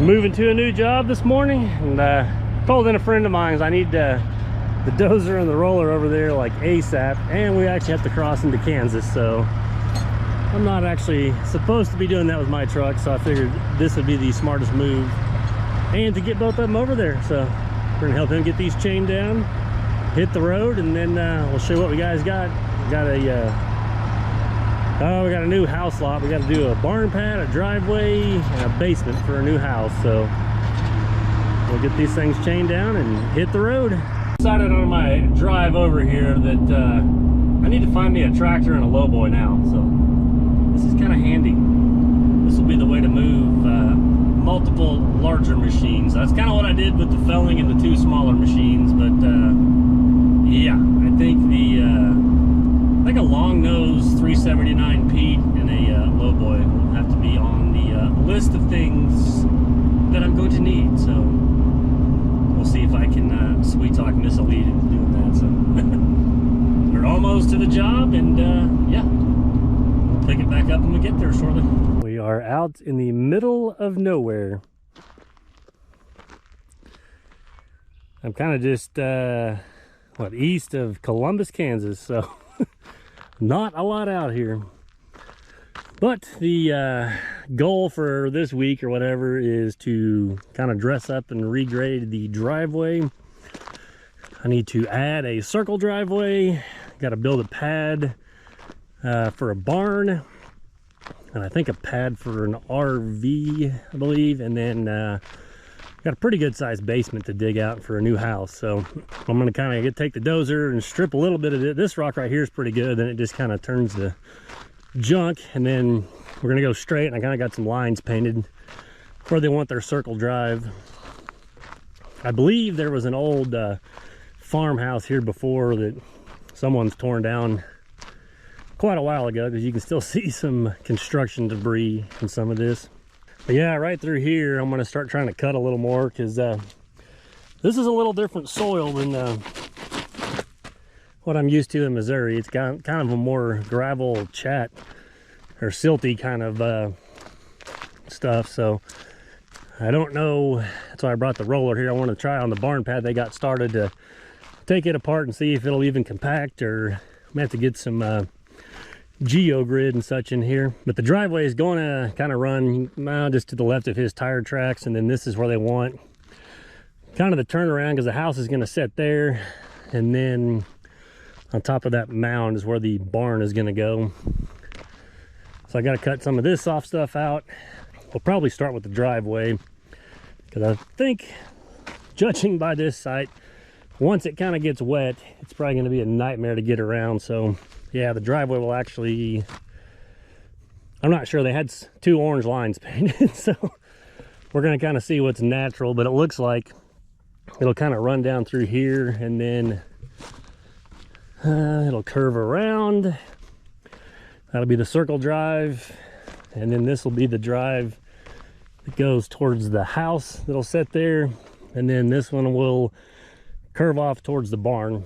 Moving to a new job this morning, and told in a friend of mine I need the dozer and the roller over there like ASAP, and we actually have to cross into Kansas, so I'm not actually supposed to be doing that with my truck, so I figured this would be the smartest move and to get both of them over there. So we're gonna help him get these chained down, hit the road, and then we'll show you what we guys got. We got we got a new house lot. We got to do a barn pad, a driveway, and a basement for a new house. So we'll get these things chained down and hit the road. Decided on my drive over here that I need to find me a tractor and a lowboy now. So this is kind of handy. This will be the way to move multiple larger machines. That's kind of what I did with the felling and the two smaller machines. But yeah, I think like a long nose 379 Pete and a lowboy will have to be on the list of things that I'm going to need. So we'll see if I can sweet talk Miss Elite into doing that. So we're almost to the job, and yeah, we'll pick it back up when we get there shortly. We are out in the middle of nowhere. I'm kind of just east of Columbus, Kansas, so not a lot out here. But the goal for this week or whatever is to kind of dress up and regrade the driveway. I need to add a circle driveway. Got to build a pad for a barn, and I think a pad for an RV, I believe, and then got a pretty good sized basement to dig out for a new house. So I'm going to kind of take the dozer and strip a little bit of it. This rock right here is pretty good. Then it just kind of turns to junk, and then we're going to go straight. And I kind of got some lines painted where they want their circle drive. I believe there was an old farmhouse here before that someone's torn down quite a while ago, because you can still see some construction debris in some of this. But yeah, right through here I'm going to start trying to cut a little more, because this is a little different soil than what I'm used to in Missouri. It's got kind of a more gravel chat or silty kind of stuff. So I don't know, that's why I brought the roller here. I want to try on the barn pad they got started to take it apart and see if it'll even compact, or I'm gonna have to get some geogrid and such in here. But the driveway is going to kind of run just to the left of his tire tracks, and then this is where they want kind of the turnaround, because the house is going to sit there, and then on top of that mound is where the barn is going to go. So I got to cut some of this soft stuff out. We'll probably start with the driveway, because I think, judging by this site, once it kind of gets wet, it's probably going to be a nightmare to get around. So yeah, the driveway will actually, I'm not sure, they had two orange lines painted, so we're going to kind of see what's natural, but it looks like it'll kind of run down through here, and then it'll curve around. That'll be the circle drive, and then this will be the drive that goes towards the house that'll sit there, and then this one will curve off towards the barn.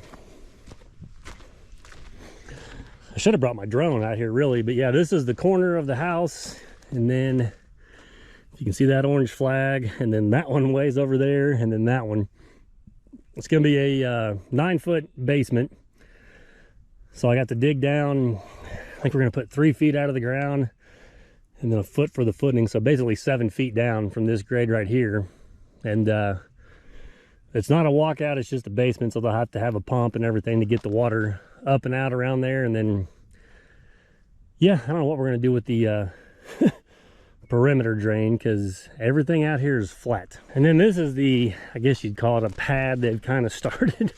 I should have brought my drone out here really, but yeah, this is the corner of the house, and then you can see that orange flag, and then that one ways over there, and then that one. It's gonna be a 9-foot basement, so I got to dig down. I think we're gonna put 3 feet out of the ground and then a foot for the footing, so basically 7 feet down from this grade right here. And it's not a walkout, it's just a basement, so they'll have to have a pump and everything to get the water up and out around there. And then yeah, I don't know what we're gonna do with the perimeter drain, because everything out here is flat. And then this is the, I guess you'd call it a pad they've kind of started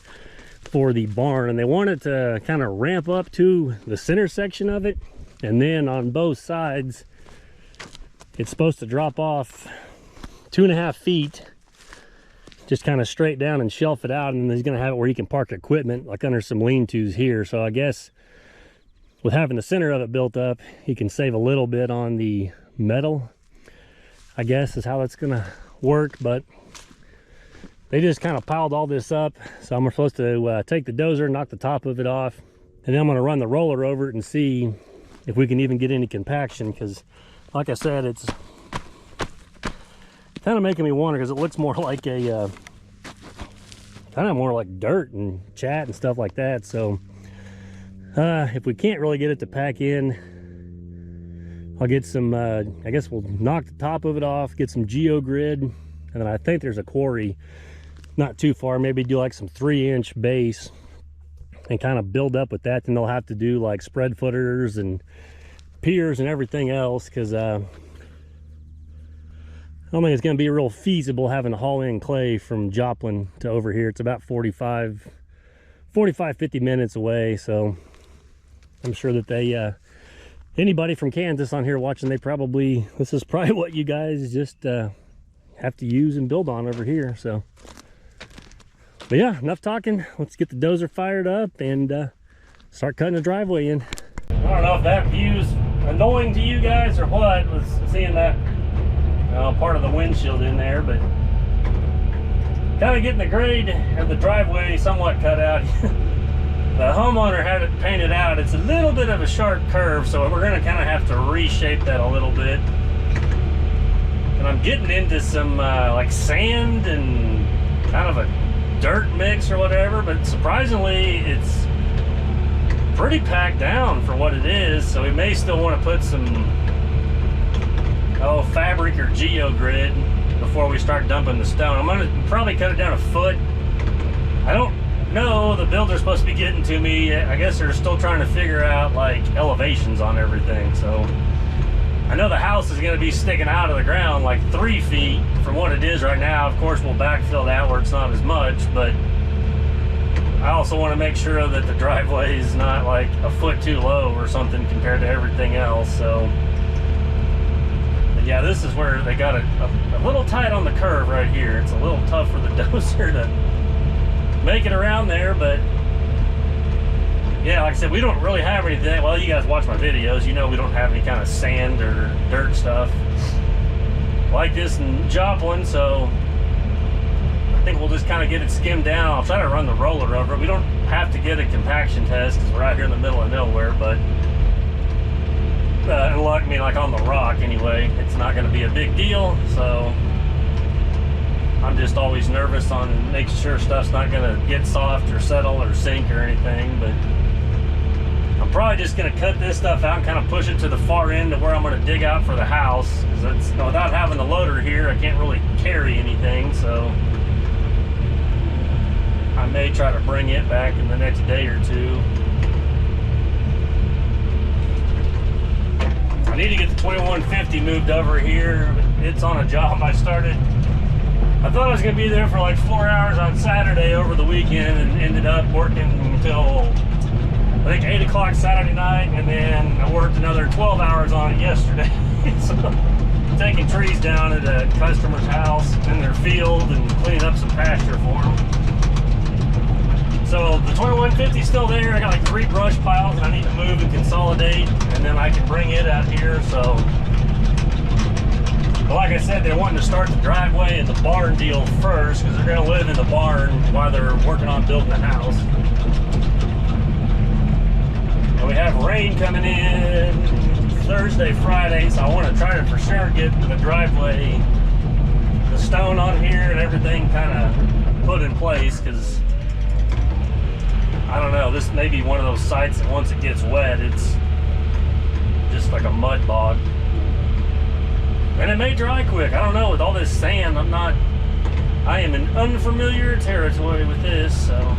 for the barn, and they want it to kind of ramp up to the center section of it, and then on both sides it's supposed to drop off 2.5 feet, just kind of straight down and shelf it out, and then he's going to have it where you can park equipment like under some lean-tos here. So I guess with having the center of it built up, he can save a little bit on the metal, I guess is how that's going to work. But they just kind of piled all this up, so I'm supposed to take the dozer, knock the top of it off, and then I'm going to run the roller over it and see if we can even get any compaction, because like I said, it's kind of making me wonder, because it looks more like a kind of more like dirt and chat and stuff like that. So if we can't really get it to pack in, I'll get some I guess we'll knock the top of it off, get some geogrid, and then I think there's a quarry not too far, maybe do like some 3-inch base and kind of build up with that. Then they'll have to do like spread footers and piers and everything else, because I don't think it's going to be real feasible having to haul in clay from Joplin to over here. It's about 45 50 minutes away. So I'm sure that they anybody from Kansas on here watching, this is probably what you guys just have to use and build on over here. So, but yeah, enough talking. Let's get the dozer fired up and start cutting the driveway in. I don't know if that view's annoying to you guys or what, was seeing that part of the windshield in there, but kind of getting the grade of the driveway somewhat cut out. The homeowner had it painted out. It's a little bit of a sharp curve, so we're going to kind of have to reshape that a little bit. And I'm getting into some like sand and kind of a dirt mix or whatever, but surprisingly it's pretty packed down for what it is. So we may still want to put some fabric or geogrid before we start dumping the stone. I'm going to probably cut it down a foot. I don't know, the builder's supposed to be getting to me. I guess they're still trying to figure out like elevations on everything. So I know the house is going to be sticking out of the ground like 3 feet from what it is right now. Of course, we'll backfill that where it's not as much, but I also want to make sure that the driveway is not like a foot too low or something compared to everything else. So yeah, this is where they got a little tight on the curve right here. It's a little tough for the dozer to make it around there, but yeah, like I said, we don't really have anything. Well, you guys watch my videos, you know we don't have any kind of sand or dirt stuff like this in Joplin, so I think we'll just kind of get it skimmed down. I'll try to run the roller over it. We don't have to get a compaction test because we're out here in the middle of nowhere, but I mean, like on the rock anyway, it's not going to be a big deal. So I'm just always nervous on making sure stuff's not going to get soft or settle or sink or anything. But I'm probably just going to cut this stuff out and kind of push it to the far end of where I'm going to dig out for the house, because without having the loader here, I can't really carry anything. So I may try to bring it back in the next day or two. I need to get the 2150 moved over here. It's on a job I started. I thought I was going to be there for like 4 hours on Saturday over the weekend, and ended up working until I think 8 o'clock Saturday night, and then I worked another 12 hours on it yesterday. So taking trees down at a customer's house in their field and cleaning up some pasture for them. So the 2150 is still there. I got like 3 brush piles that I need to move and consolidate, and then I can bring it out here. So, but like I said, they're wanting to start the driveway and the barn deal first, because they're going to live in the barn while they're working on building the house. And we have rain coming in Thursday, Friday, so I want to try to for sure get the driveway, the stone on here and everything kind of put in place, because I don't know, this may be one of those sites that once it gets wet, it's just like a mud bog. And it may dry quick. I don't know, with all this sand, I am in unfamiliar territory with this, so.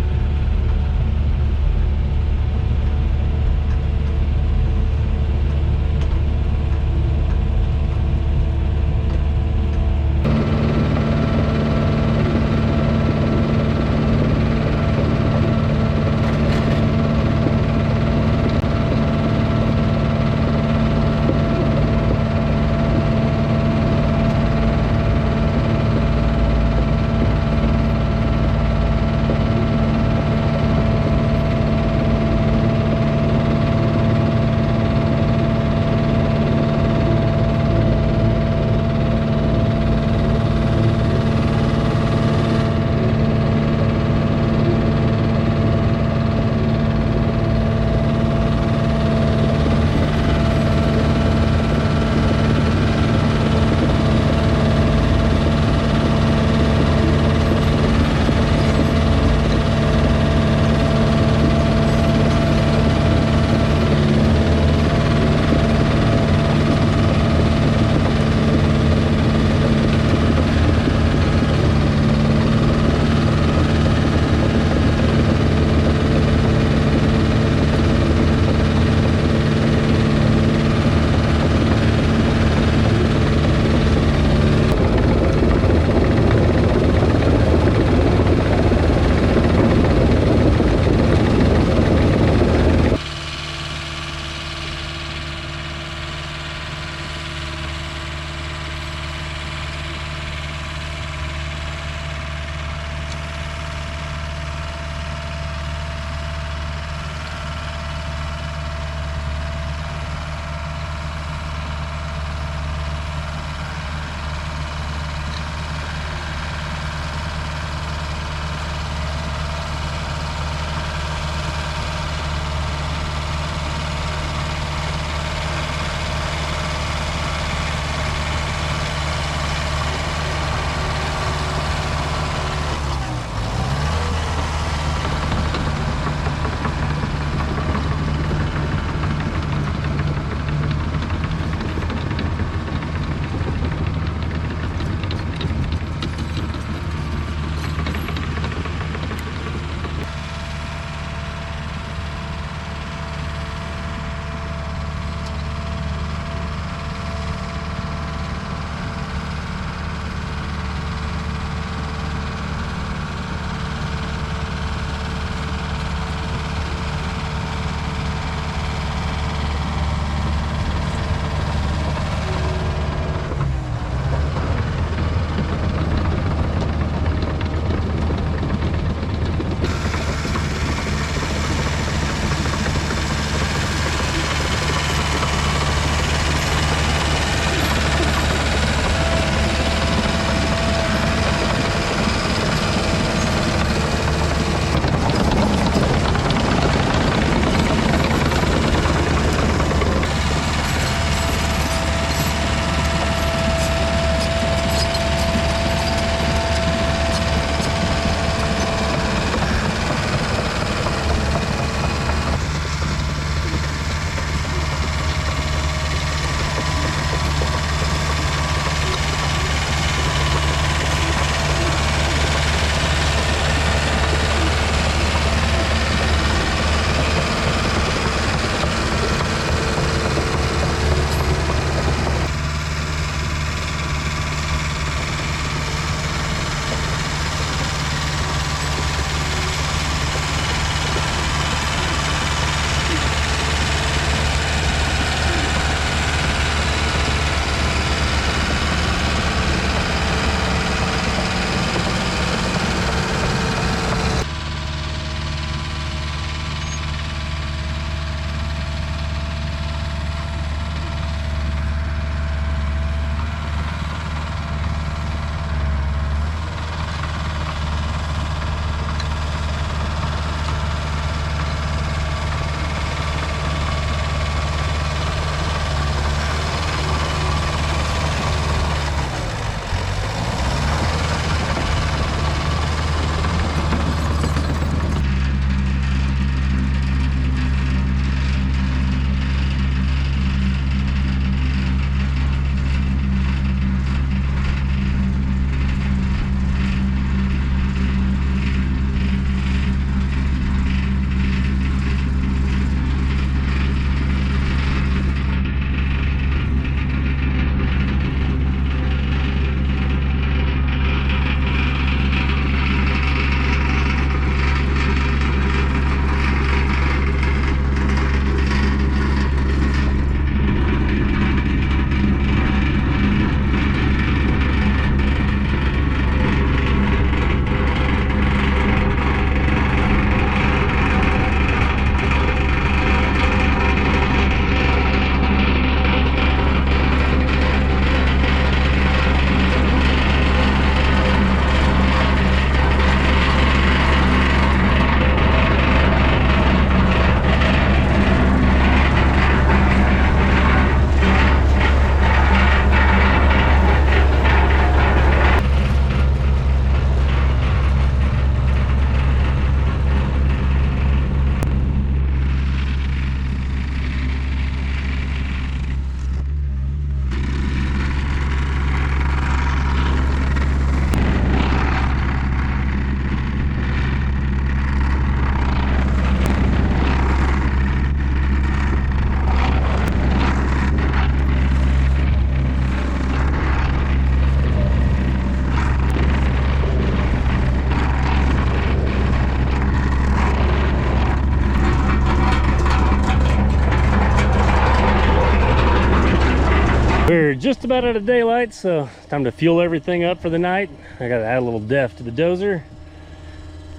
We're just about out of daylight, so it's time to fuel everything up for the night. I gotta add a little depth to the dozer.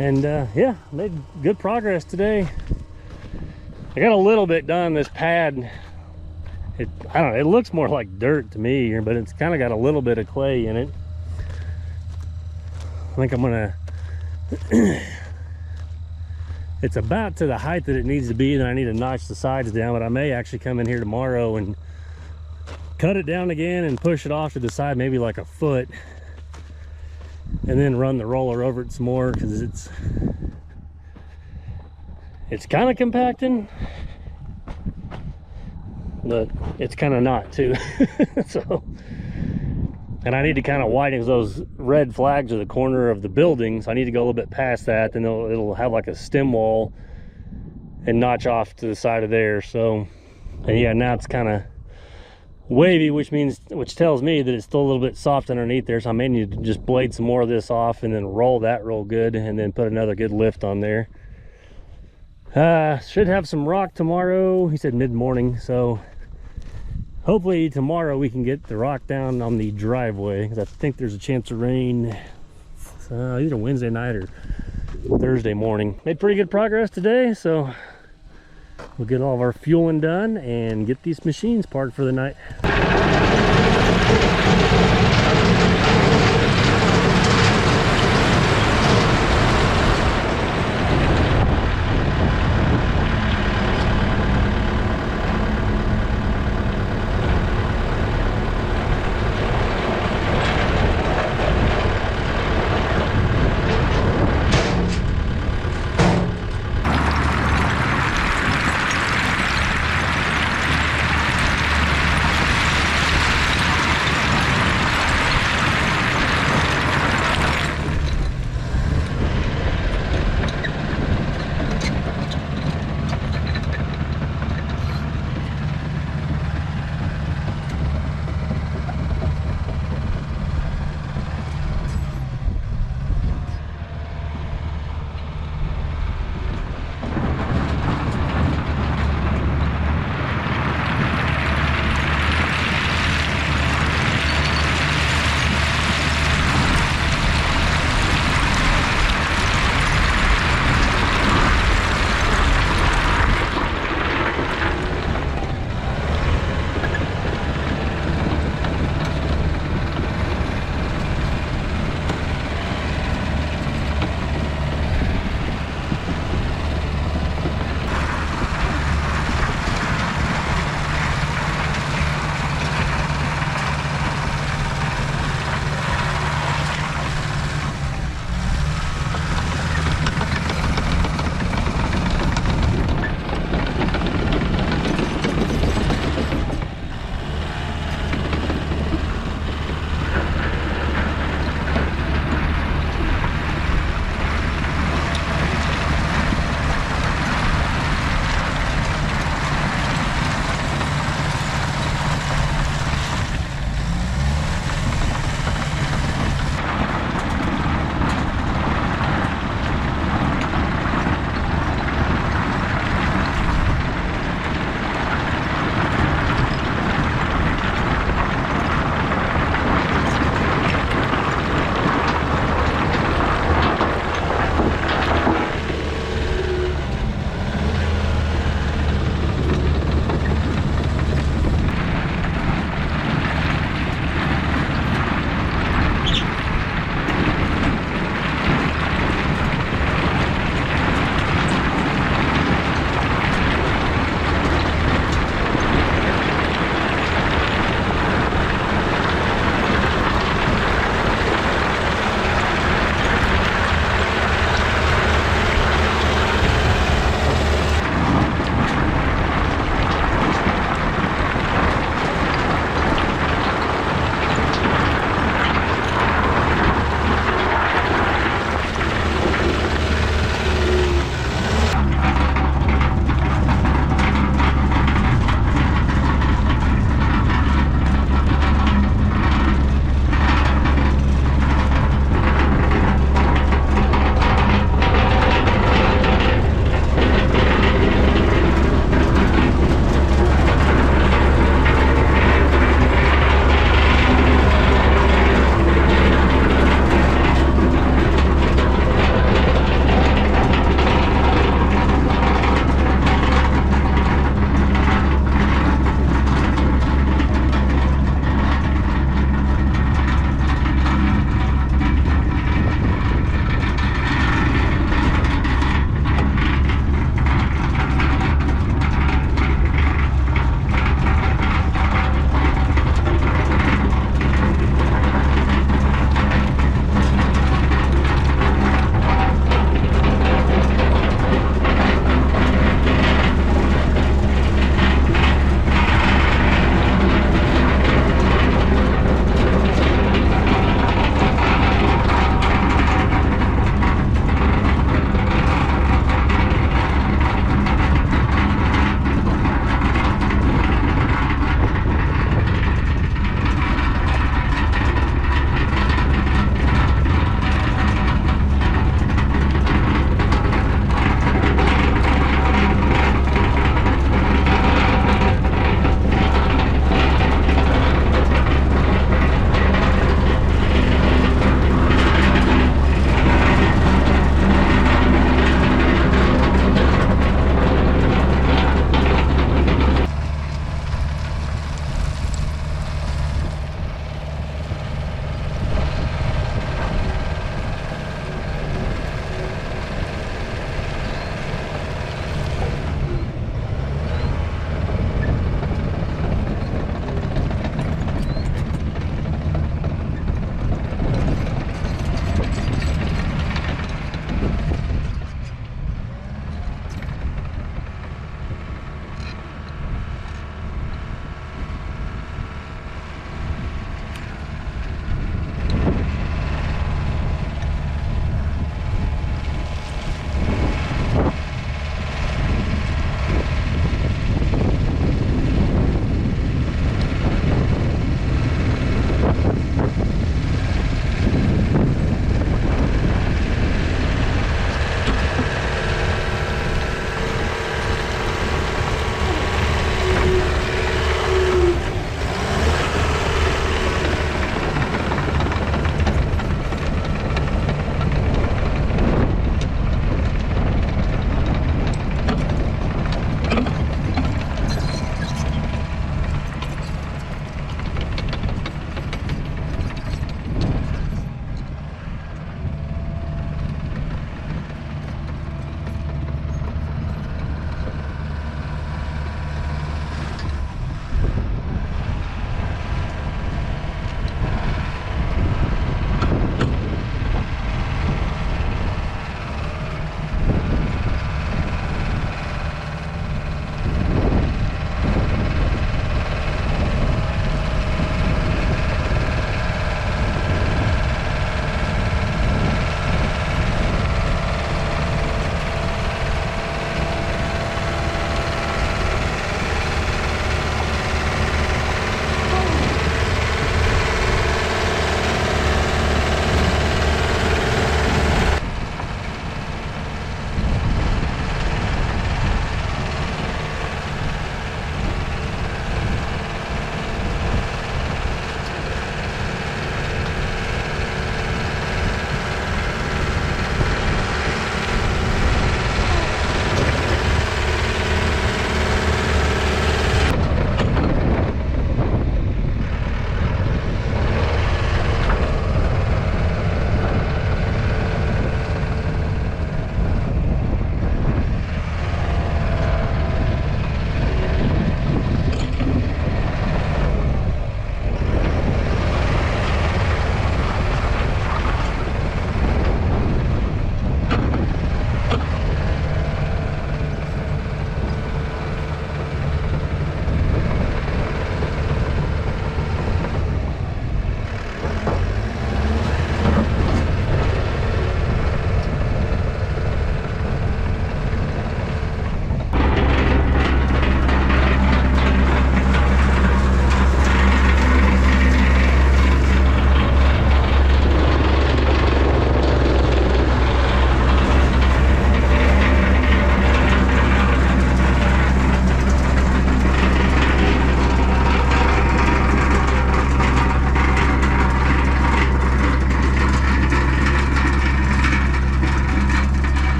And yeah, made good progress today. I got a little bit done. This pad, I don't know, it looks more like dirt to me, but it's kind of got a little bit of clay in it. I think I'm gonna it's about to the height that it needs to be, and I need to notch the sides down, but I may actually come in here tomorrow and cut it down again and push it off to the side, maybe like a foot, and then run the roller over it some more, because it's kind of compacting, but it's kind of not too. So, and I need to kind of widen those red flags at the corner of the building, so I need to go a little bit past that, then it'll have like a stem wall and notch off to the side of there. So, and yeah, now it's kind of wavy, which tells me that it's still a little bit soft underneath there, so I may need to just blade some more of this off and then roll that real good, and then put another good lift on there. Should have some rock tomorrow. He said mid-morning, so hopefully tomorrow we can get the rock down on the driveway, because I think there's a chance of rain either Wednesday night or Thursday morning. Made pretty good progress today, so we'll get all of our fueling done and get these machines parked for the night.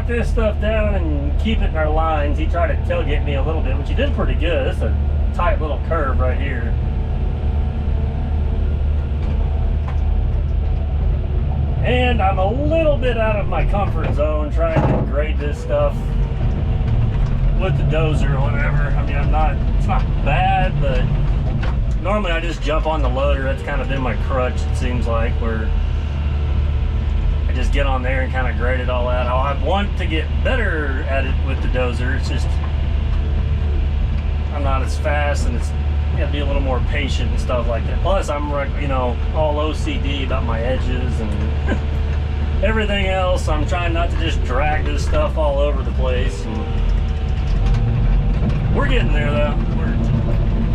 knock this stuff down and keep it in our lines. He tried to tailgate me a little bit, which he did pretty good. It's a tight little curve right here. And I'm a little bit out of my comfort zone trying to grade this stuff with the dozer or whatever. I mean, it's not bad, but normally I just jump on the loader. That's kind of been my crutch, it seems like, where I just get on there and kind of grade it all out. I want to get better at it with the dozer. It's just, I'm not as fast, and it's, you have to be a little more patient and stuff like that. Plus, I'm, you know, all OCD about my edges and everything else. I'm trying not to just drag this stuff all over the place. And we're getting there, though. We're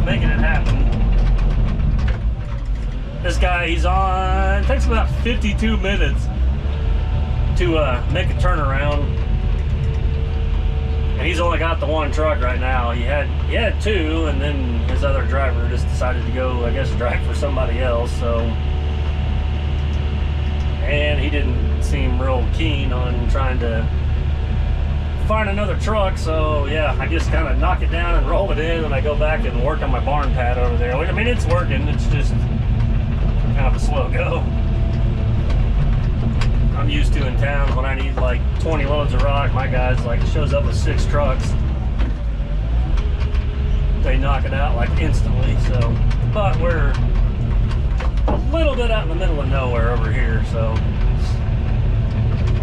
making it happen. This guy, he's on, it takes about 52 minutes to make a turnaround. And he's only got the one truck right now. He had two, and then his other driver just decided to go, I guess, drive for somebody else. So, and he didn't seem real keen on trying to find another truck. So yeah, I just kind of knock it down and roll it in, and I go back and work on my barn pad over there. I mean, it's working. It's just kind of a slow go. I'm used to in town when I need like 20 loads of rock. My guys like shows up with 6 trucks. They knock it out like instantly. So, but we're a little bit out in the middle of nowhere over here. So,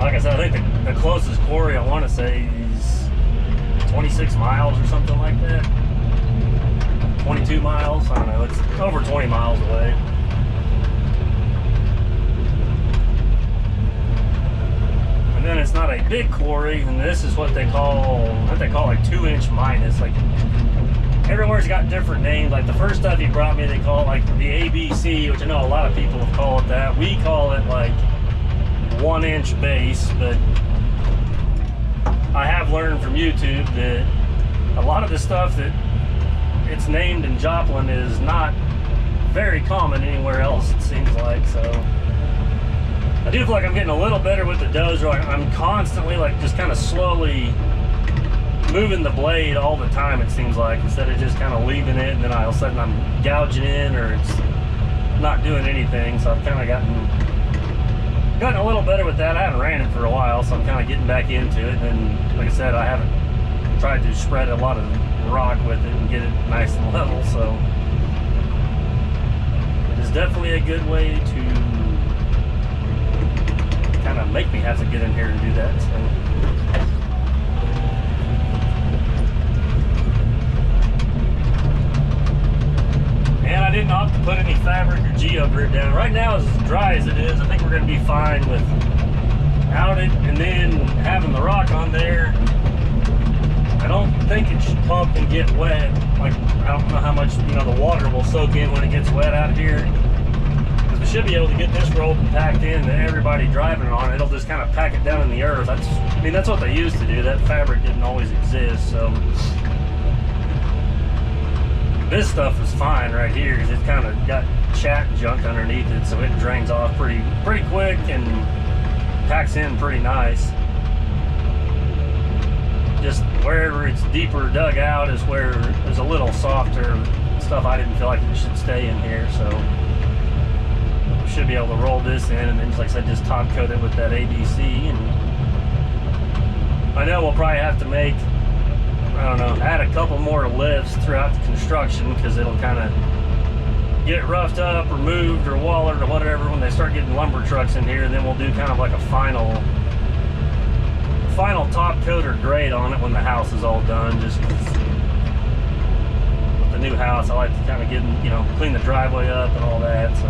like I said, I think the closest quarry I want to say is 26 miles or something like that. 22 miles. I don't know. It's over 20 miles away. And then it's not a big quarry, and this is what they call like 2-inch minus. Like everywhere's got different names. Like the first stuff he brought me, they call it like the ABC, which I know a lot of people have called it that. We call it like 1-inch base, but I have learned from YouTube that a lot of the stuff that it's named in Joplin is not very common anywhere else, it seems like. So I do feel like I'm getting a little better with the dozer. I'm constantly like just kind of slowly moving the blade all the time, it seems like, instead of just kind of leaving it and then all of a sudden I'm gouging in or it's not doing anything. So I've kind of gotten a little better with that. I haven't ran it for a while, so I'm kind of getting back into it. And like I said, I haven't tried to spread a lot of rock with it and get it nice and level. So it's definitely a good way to kind of make me have to get in here and do that. So. And I didn't opt to put any fabric or geogrid down. Right now, as dry as it is, I think we're going to be fine without it. And then having the rock on there, I don't think it should pump and get wet. Like, I don't know how much, you know, the water will soak in when it gets wet out here. Because we should be able to get this rolled and packed in, and everybody driving it on it, it'll just kind of pack it down in the earth. That's what they used to do. That fabric didn't always exist, so. This stuff is fine right here because it's kind of got chat junk underneath it, so it drains off pretty quick and packs in pretty nice. Just wherever it's deeper dug out is where there's a little softer stuff. I didn't feel like it should stay in here, so we should be able to roll this in and then, like I said, just top coat it with that ABC. And I know we'll probably have to make, I don't know, add a couple more lifts throughout the construction because it'll kind of get roughed up or moved or wallered or whatever when they start getting lumber trucks in here. And then we'll do kind of like a final top coat or grade on it when the house is all done. Just with the new house, I like to kind of get, you know, clean the driveway up and all that. So